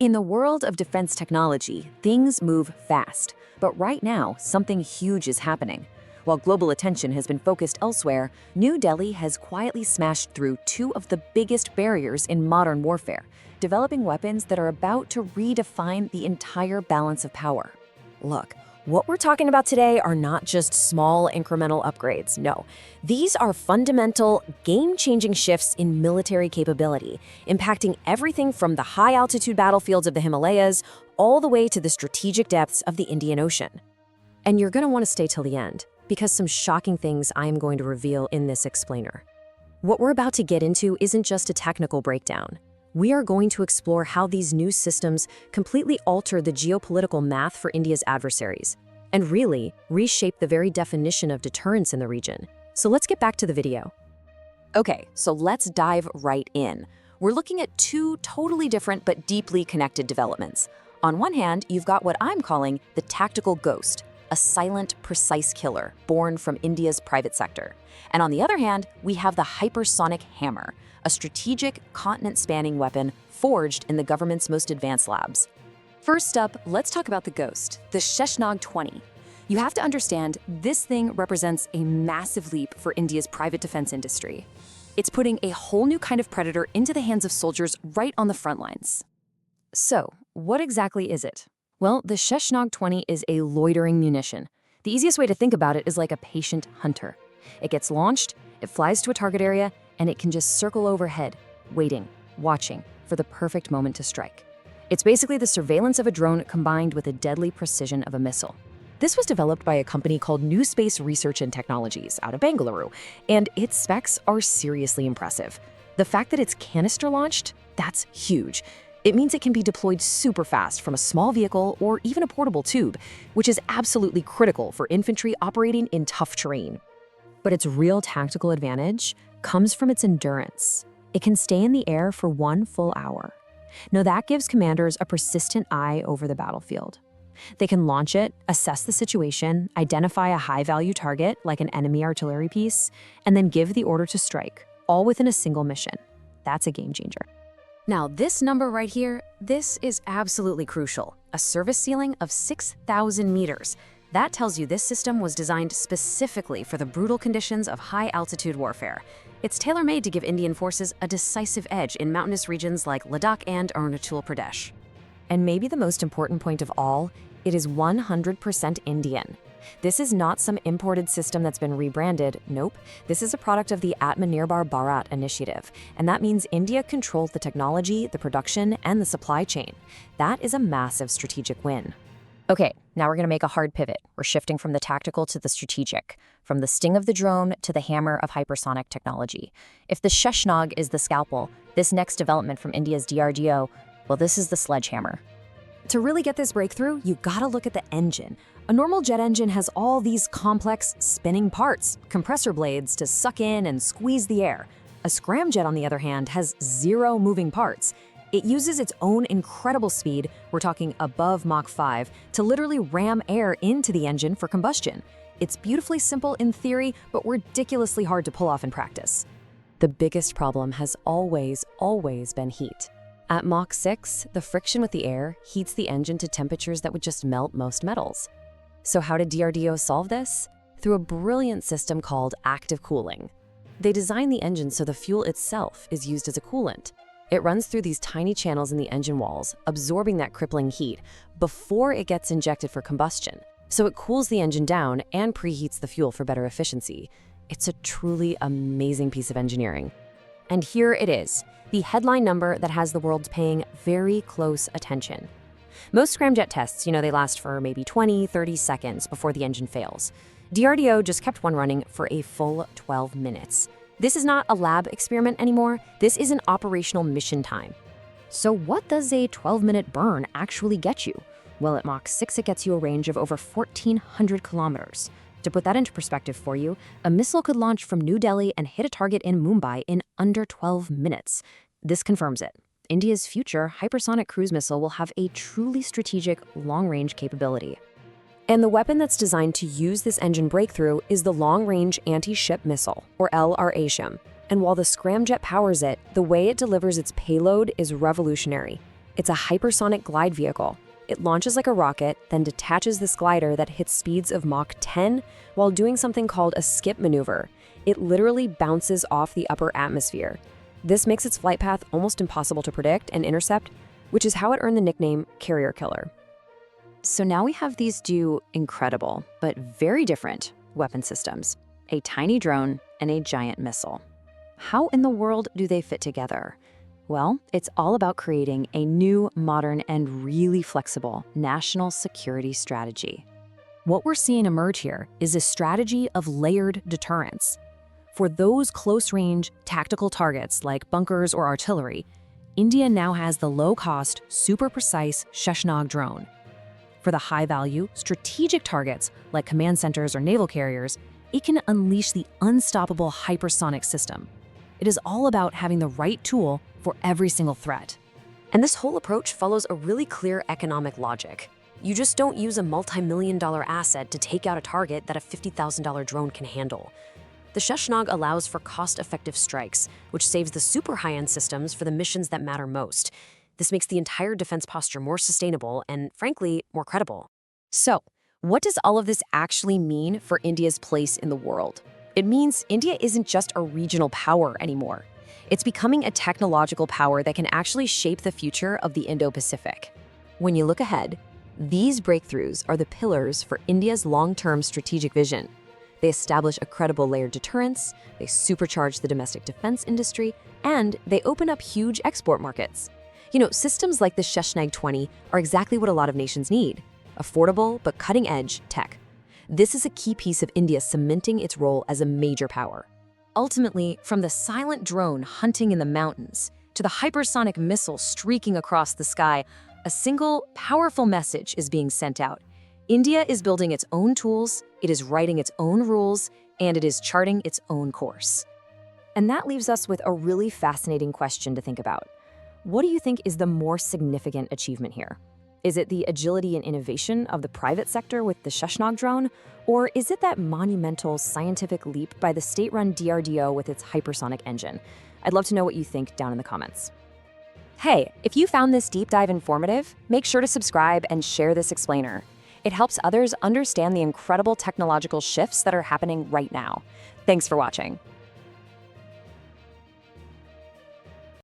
In the world of defense technology, things move fast. But right now, something huge is happening. While global attention has been focused elsewhere, New Delhi has quietly smashed through two of the biggest barriers in modern warfare, developing weapons that are about to redefine the entire balance of power. Look, what we're talking about today are not just small incremental upgrades. No, these are fundamental, game-changing shifts in military capability, impacting everything from the high-altitude battlefields of the Himalayas all the way to the strategic depths of the Indian Ocean. And you're going to want to stay till the end, because some shocking things I am going to reveal in this explainer. What we're about to get into isn't just a technical breakdown. We are going to explore how these new systems completely alter the geopolitical math for India's adversaries, and really reshape the very definition of deterrence in the region. So let's get back to the video. Okay, so let's dive right in. We're looking at two totally different but deeply connected developments. On one hand, you've got what I'm calling the tactical ghost, a silent, precise killer born from India's private sector. And on the other hand, we have the hypersonic hammer, a strategic, continent-spanning weapon forged in the government's most advanced labs. First up, let's talk about the Ghost, the Sheshnag 20. You have to understand, this thing represents a massive leap for India's private defense industry. It's putting a whole new kind of predator into the hands of soldiers right on the front lines. So, what exactly is it? Well, the Sheshnag 20 is a loitering munition. The easiest way to think about it is like a patient hunter. It gets launched, it flies to a target area, and it can just circle overhead, waiting, watching for the perfect moment to strike. It's basically the surveillance of a drone combined with the deadly precision of a missile. This was developed by a company called New Space Research and Technologies out of Bengaluru, and its specs are seriously impressive. The fact that it's canister launched, that's huge. It means it can be deployed super fast from a small vehicle or even a portable tube, which is absolutely critical for infantry operating in tough terrain. But its real tactical advantage comes from its endurance. It can stay in the air for 1 full hour. Now that gives commanders a persistent eye over the battlefield. They can launch it, assess the situation, identify a high-value target like an enemy artillery piece, and then give the order to strike, all within a single mission. That's a game changer. Now this number right here, this is absolutely crucial. A service ceiling of 6,000 meters. That tells you this system was designed specifically for the brutal conditions of high-altitude warfare. It's tailor-made to give Indian forces a decisive edge in mountainous regions like Ladakh and Arunachal Pradesh. And maybe the most important point of all, it is 100% Indian. This is not some imported system that's been rebranded. Nope. This is a product of the Atmanirbhar Bharat initiative, and that means India controls the technology, the production, and the supply chain. That is a massive strategic win. Okay, now we're going to make a hard pivot. We're shifting from the tactical to the strategic, from the sting of the drone to the hammer of hypersonic technology. If the Sheshnag is the scalpel, this next development from India's DRDO, well, this is the sledgehammer. To really get this breakthrough, you gotta look at the engine. A normal jet engine has all these complex spinning parts, compressor blades to suck in and squeeze the air. A scramjet, on the other hand, has 0 moving parts. It uses its own incredible speed, we're talking above Mach 5, to literally ram air into the engine for combustion. It's beautifully simple in theory, but ridiculously hard to pull off in practice. The biggest problem has always been heat. At Mach 6, the friction with the air heats the engine to temperatures that would just melt most metals. So how did DRDO solve this? Through a brilliant system called active cooling. They designed the engine so the fuel itself is used as a coolant. It runs through these tiny channels in the engine walls, absorbing that crippling heat before it gets injected for combustion. So it cools the engine down and preheats the fuel for better efficiency. It's a truly amazing piece of engineering. And here it is, the headline number that has the world paying very close attention. Most scramjet tests, they last for maybe 20, 30 seconds before the engine fails. DRDO just kept one running for a full 12 minutes. This is not a lab experiment anymore. This is an operational mission time. So what does a 12-minute burn actually get you? Well, at Mach 6, it gets you a range of over 1,400 kilometers. To put that into perspective for you, a missile could launch from New Delhi and hit a target in Mumbai in under 12 minutes. This confirms it. India's future hypersonic cruise missile will have a truly strategic, long-range capability. And the weapon that's designed to use this engine breakthrough is the Long-Range Anti-Ship Missile, or LR-AShM. And while the scramjet powers it, the way it delivers its payload is revolutionary. It's a hypersonic glide vehicle. It launches like a rocket, then detaches this glider that hits speeds of Mach 10 while doing something called a skip maneuver. It literally bounces off the upper atmosphere. This makes its flight path almost impossible to predict and intercept, which is how it earned the nickname Carrier Killer. So now we have these two incredible, but very different weapon systems, a tiny drone and a giant missile. How in the world do they fit together? Well, it's all about creating a new, modern, and really flexible national security strategy. What we're seeing emerge here is a strategy of layered deterrence. For those close-range, tactical targets like bunkers or artillery, India now has the low-cost, super-precise Sheshnag drone. For the high-value, strategic targets like command centers or naval carriers, it can unleash the unstoppable hypersonic system. It is all about having the right tool for every single threat. And this whole approach follows a really clear economic logic. You just don't use a multi-million-dollar asset to take out a target that a $50,000 drone can handle. The Sheshnag allows for cost-effective strikes, which saves the super high-end systems for the missions that matter most. This makes the entire defense posture more sustainable and, frankly, more credible. So, what does all of this actually mean for India's place in the world? It means India isn't just a regional power anymore. It's becoming a technological power that can actually shape the future of the Indo-Pacific. When you look ahead, these breakthroughs are the pillars for India's long-term strategic vision. They establish a credible layered deterrence, they supercharge the domestic defense industry, and they open up huge export markets. Systems like the Sheshnag 20 are exactly what a lot of nations need: affordable but cutting-edge tech. This is a key piece of India cementing its role as a major power. Ultimately, from the silent drone hunting in the mountains to the hypersonic missile streaking across the sky, a single, powerful message is being sent out. India is building its own tools, it is writing its own rules, and it is charting its own course. And that leaves us with a really fascinating question to think about. What do you think is the more significant achievement here? Is it the agility and innovation of the private sector with the Sheshnag drone? Or is it that monumental scientific leap by the state-run DRDO with its hypersonic engine? I'd love to know what you think down in the comments. Hey, if you found this deep dive informative, make sure to subscribe and share this explainer. It helps others understand the incredible technological shifts that are happening right now. Thanks for watching.